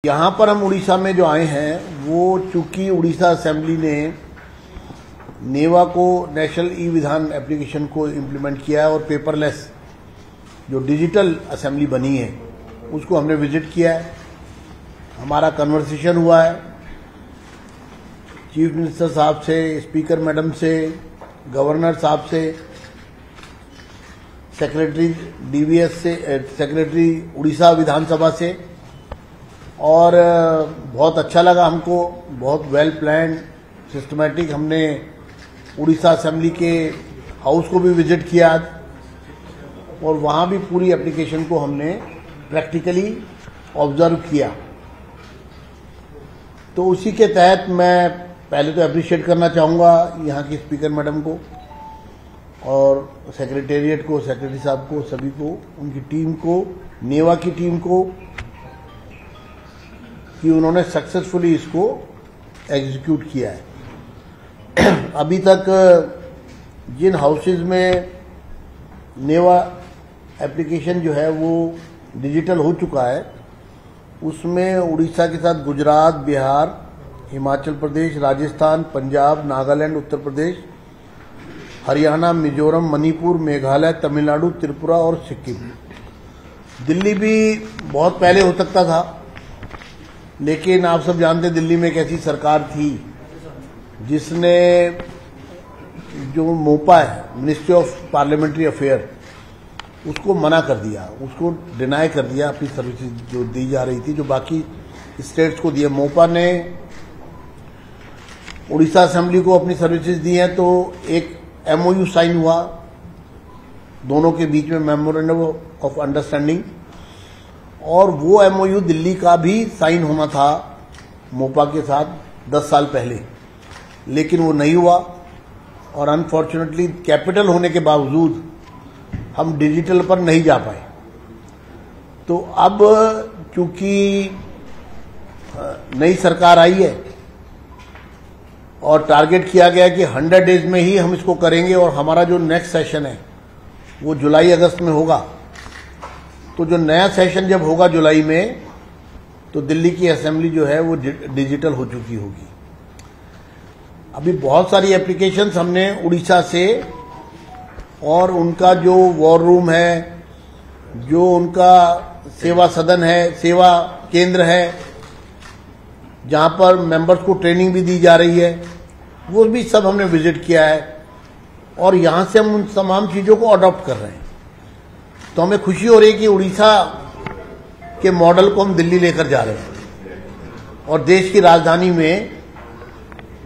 यहाँ पर हम उड़ीसा में जो आए हैं वो चूंकि उड़ीसा असेंबली ने नेवा को नेशनल ई विधान एप्लीकेशन को इम्प्लीमेंट किया है और पेपरलेस जो डिजिटल असेंबली बनी है उसको हमने विजिट किया है। हमारा कन्वर्सेशन हुआ है चीफ मिनिस्टर साहब से, स्पीकर मैडम से, गवर्नर साहब से, सेक्रेटरी डीवीएस से, सेक्रेटरी उड़ीसा विधानसभा से, और बहुत अच्छा लगा हमको। बहुत वेल प्लान सिस्टमैटिक हमने उड़ीसा असेंबली के हाउस को भी विजिट किया और वहां भी पूरी एप्लीकेशन को हमने प्रैक्टिकली ऑब्जर्व किया। तो उसी के तहत मैं पहले तो अप्रिशिएट करना चाहूँगा यहाँ की स्पीकर मैडम को और सेक्रेटेरिएट को, सेक्रेटरी साहब को, सभी को, उनकी टीम को, नेवा की टीम को कि उन्होंने सक्सेसफुली इसको एग्जीक्यूट किया है। अभी तक जिन हाउसेज में नेवा एप्लीकेशन जो है वो डिजिटल हो चुका है उसमें उड़ीसा के साथ गुजरात, बिहार, हिमाचल प्रदेश, राजस्थान, पंजाब, नागालैंड, उत्तर प्रदेश, हरियाणा, मिजोरम, मणिपुर, मेघालय, तमिलनाडु, त्रिपुरा और सिक्किम। दिल्ली भी बहुत पहले हो सकता था, लेकिन आप सब जानते दिल्ली में एक ऐसी सरकार थी जिसने जो मोपा है, मिनिस्ट्री ऑफ पार्लियामेंट्री अफेयर, उसको मना कर दिया, उसको डिनाई कर दिया अपनी सर्विसेज जो दी जा रही थी, जो बाकी स्टेट्स को दिया। मोपा ने उड़ीसा असेंबली को अपनी सर्विसेज दी हैं, तो एक एमओयू साइन हुआ दोनों के बीच में, मेमोरेंडम ऑफ अंडरस्टैंडिंग, और वो एमओयू दिल्ली का भी साइन होना था मोपा के साथ 10 साल पहले, लेकिन वो नहीं हुआ। और अनफॉर्चुनेटली कैपिटल होने के बावजूद हम डिजिटल पर नहीं जा पाए। तो अब चूंकि नई सरकार आई है और टारगेट किया गया कि 100 डेज में ही हम इसको करेंगे और हमारा जो नेक्स्ट सेशन है वो जुलाई अगस्त में होगा, तो जो नया सेशन जब होगा जुलाई में, तो दिल्ली की असेंबली जो है वो डिजिटल हो चुकी होगी। अभी बहुत सारी एप्लीकेशंस हमने उड़ीसा से, और उनका जो वॉर रूम है, जो उनका सेवा सदन है, सेवा केंद्र है, जहां पर मेंबर्स को ट्रेनिंग भी दी जा रही है, वो भी सब हमने विजिट किया है और यहां से हम उन तमाम चीजों को अडॉप्ट कर रहे हैं। तो हमें खुशी हो रही है कि उड़ीसा के मॉडल को हम दिल्ली लेकर जा रहे हैं और देश की राजधानी में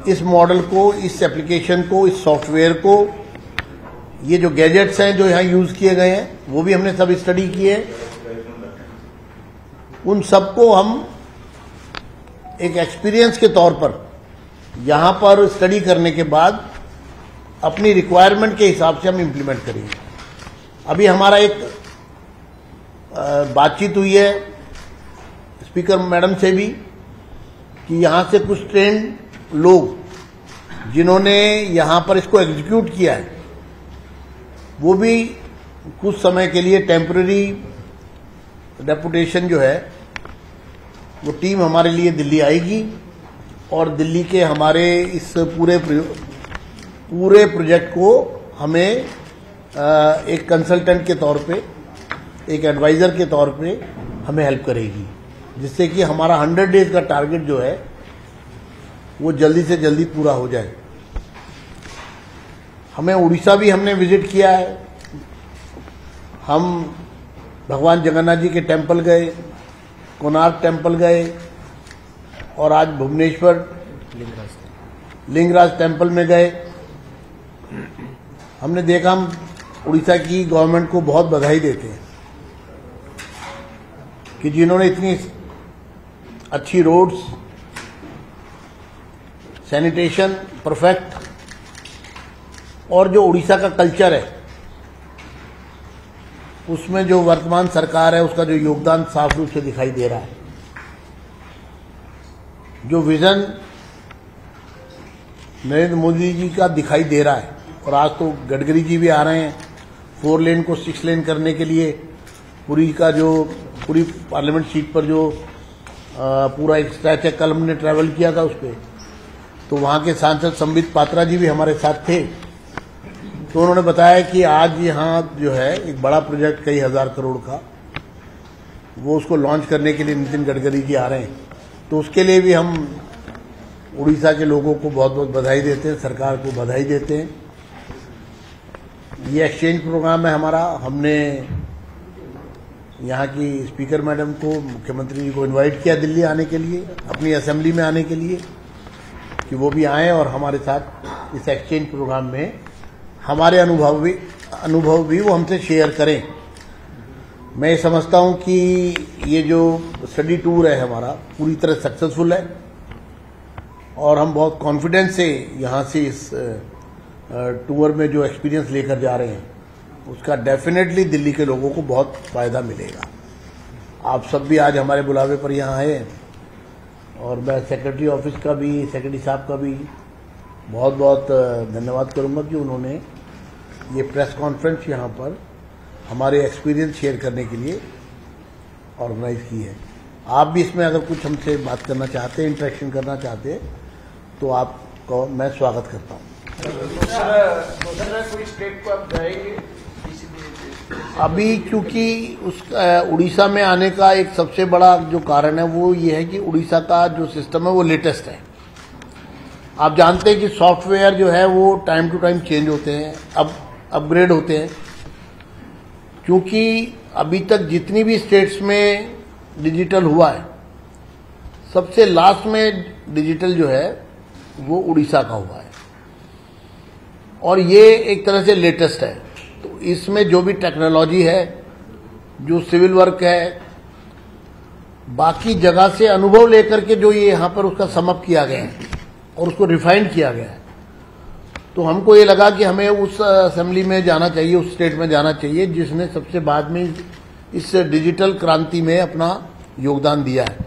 इस मॉडल को, इस एप्लीकेशन को, इस सॉफ्टवेयर को, ये जो गैजेट्स हैं जो यहां यूज किए गए हैं वो भी हमने सब स्टडी किए। उन सबको हम एक एक्सपीरियंस के तौर पर यहां पर स्टडी करने के बाद अपनी रिक्वायरमेंट के हिसाब से हम इम्प्लीमेंट करेंगे। अभी हमारा एक बातचीत हुई है स्पीकर मैडम से भी कि यहां से कुछ ट्रेंड लोग जिन्होंने यहां पर इसको एग्जीक्यूट किया है वो भी कुछ समय के लिए टेम्पररी डेपुटेशन जो है वो टीम हमारे लिए दिल्ली आएगी और दिल्ली के हमारे इस पूरे प्रोजेक्ट को हमें एक कंसल्टेंट के तौर पे, एक एडवाइजर के तौर पे हमें हेल्प करेगी, जिससे कि हमारा 100 डेज का टारगेट जो है वो जल्दी से जल्दी पूरा हो जाए। हमें उड़ीसा भी हमने विजिट किया है। हम भगवान जगन्नाथ जी के टेम्पल गए, कोणार्क टेम्पल गए और आज भुवनेश्वर लिंगराज टेम्पल में गए। हमने देखा, हम उड़ीसा की गवर्नमेंट को बहुत बधाई देते हैं कि जिन्होंने इतनी अच्छी रोड्स, सैनिटेशन परफेक्ट, और जो उड़ीसा का कल्चर है उसमें जो वर्तमान सरकार है उसका जो योगदान साफ रूप से दिखाई दे रहा है। जो विजन नरेंद्र मोदी जी का दिखाई दे रहा है, और आज तो गडकरी जी भी आ रहे हैं 4 लेन को 6 लेन करने के लिए, पूरी पार्लियामेंट सीट पर जो पूरा एक स्ट्रेच है, कल हमने ट्रैवल किया था उस पर, तो वहाँ के सांसद संबित पात्रा जी भी हमारे साथ थे। तो उन्होंने बताया कि आज यहाँ जो है एक बड़ा प्रोजेक्ट कई हजार करोड़ का, वो उसको लॉन्च करने के लिए नितिन गडकरी जी आ रहे हैं। तो उसके लिए भी हम उड़ीसा के लोगों को बहुत बहुत बधाई देते हैं, सरकार को बधाई देते हैं। ये एक्सचेंज प्रोग्राम है हमारा। हमने यहाँ की स्पीकर मैडम को, मुख्यमंत्री जी को इनवाइट किया दिल्ली आने के लिए, अपनी असेंबली में आने के लिए, कि वो भी आएँ और हमारे साथ इस एक्सचेंज प्रोग्राम में हमारे अनुभव भी वो हमसे शेयर करें। मैं ये समझता हूँ कि ये जो स्टडी टूर है हमारा पूरी तरह सक्सेसफुल है और हम बहुत कॉन्फिडेंस से यहाँ से इस टूर में जो एक्सपीरियंस लेकर जा रहे हैं उसका डेफिनेटली दिल्ली के लोगों को बहुत फायदा मिलेगा। आप सब भी आज हमारे बुलावे पर यहाँ आए और मैं सेक्रेटरी ऑफिस का भी, सेक्रेटरी साहब का भी बहुत बहुत धन्यवाद करूंगा कि उन्होंने ये प्रेस कॉन्फ्रेंस यहाँ पर हमारे एक्सपीरियंस शेयर करने के लिए ऑर्गेनाइज की है। आप भी इसमें अगर कुछ हमसे बात करना चाहते हैं, इंटरेक्शन करना चाहते हैं, तो आपको मैं स्वागत करता हूँ। कोई स्टेट को आप जाएंगे? अभी क्योंकि उस उड़ीसा में आने का एक सबसे बड़ा जो कारण है वो ये है कि उड़ीसा का जो सिस्टम है वो लेटेस्ट है। आप जानते हैं कि सॉफ्टवेयर जो है वो टाइम टू टाइम चेंज होते हैं, अब अपग्रेड होते हैं। क्योंकि अभी तक जितनी भी स्टेट्स में डिजिटल हुआ है, सबसे लास्ट में डिजिटल जो है वो उड़ीसा का हुआ है और ये एक तरह से लेटेस्ट है। तो इसमें जो भी टेक्नोलॉजी है, जो सिविल वर्क है, बाकी जगह से अनुभव लेकर के जो ये यहाँ पर उसका समअप किया गया है और उसको रिफाइंड किया गया है, तो हमको ये लगा कि हमें उस असेंबली में जाना चाहिए, उस स्टेट में जाना चाहिए जिसने सबसे बाद में इस डिजिटल क्रांति में अपना योगदान दिया है।